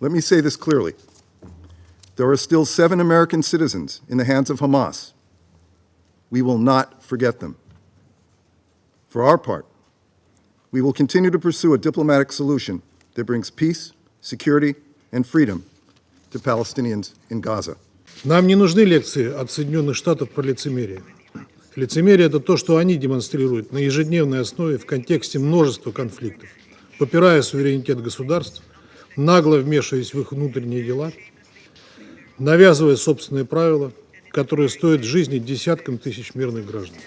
Let me say this clearly. There are still 7 American citizens in the hands of Hamas. We will not forget them. For our part, we will continue to pursue a diplomatic solution that brings peace, security, and freedom to Palestinians in Gaza. Нам не нужны лекции от Соединенных Штатов про лицемерие. Лицемерие – это то, что они демонстрируют на ежедневной основе в контексте множества конфликтов, попирая суверенитет государств, нагло вмешиваясь в их внутренние дела, навязывая собственные правила, которые стоят жизни десяткам тысяч мирных граждан.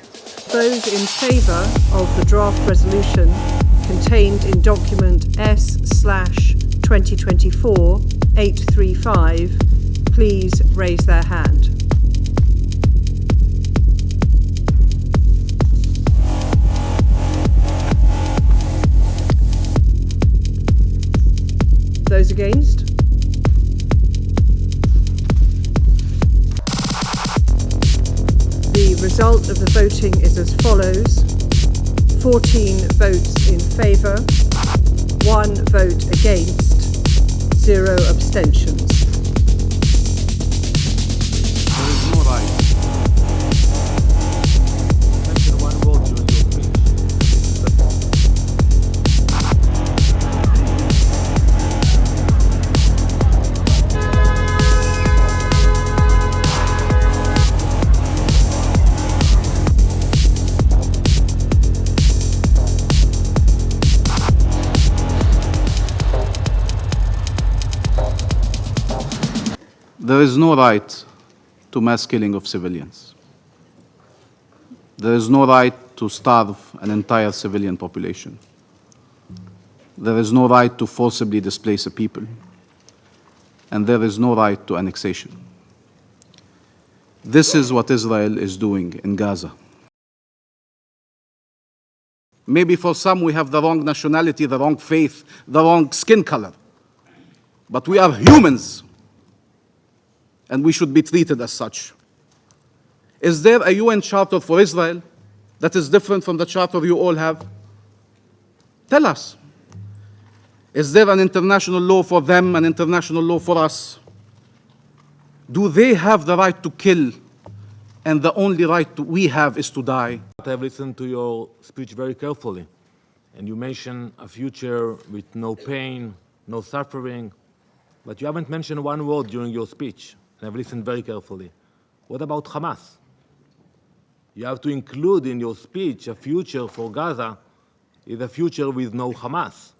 Those in favour of the draft resolution contained in document S/2024-835, please raise their hand. Those against? The result of the voting is as follows: 14 votes in favour, 1 vote against, 0 abstentions. There is no right. Mention one word during your speech. This is the point. There is no right to mass killing of civilians. There is no right to starve an entire civilian population. There is no right to forcibly displace a people. And there is no right to annexation. This is what Israel is doing in Gaza. Maybe for some we have the wrong nationality, the wrong faith, the wrong skin color. But we are humans. And we should be treated as such. Is there a UN charter for Israel that is different from the charter you all have? Tell us. Is there an international law for them, an international law for us? Do they have the right to kill, and the only right we have is to die? I have listened to your speech very carefully, and you mentioned a future with no pain, no suffering, but you haven't mentioned one word during your speech. And I've listened very carefully. What about Hamas? You have to include in your speech a future for Gaza is a future with no Hamas.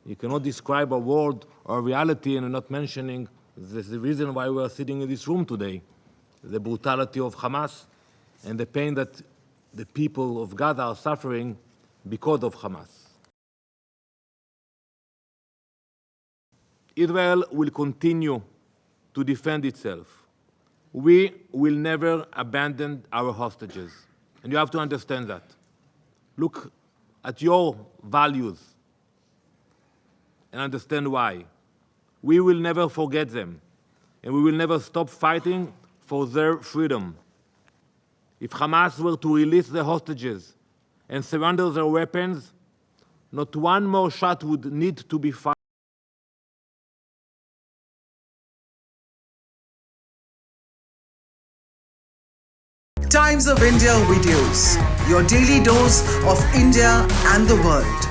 You cannot describe a world or reality and not mentioning the reason why we are sitting in this room today, the brutality of Hamas and the pain that the people of Gaza are suffering because of Hamas. Israel will continue to defend itself. We will never abandon our hostages. And you have to understand that. Look at your values and understand why. We will never forget them, and we will never stop fighting for their freedom. If Hamas were to release the hostages and surrender their weapons, not one more shot would need to be fired. Times of India videos, your daily dose of India and the world.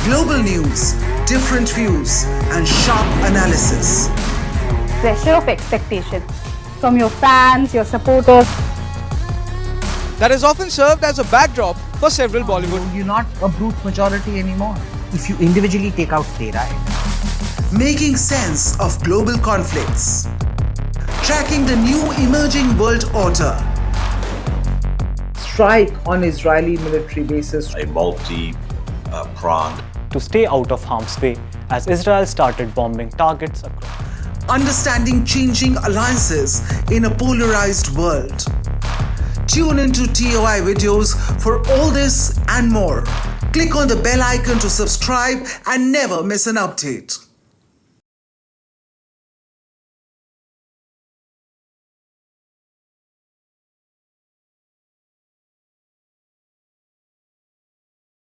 Global news, different views, and sharp analysis. Pressure of expectation from your fans, your supporters. That has often served as a backdrop for several Bollywood. You're not a brute majority anymore. If you individually take out data. Making sense of global conflicts. Tracking the new emerging world order. Strike on Israeli military bases. A multi-pronged. To stay out of harm's way as Israel started bombing targets across. Understanding changing alliances in a polarized world. Tune into TOI videos for all this and more. Click on the bell icon to subscribe and never miss an update.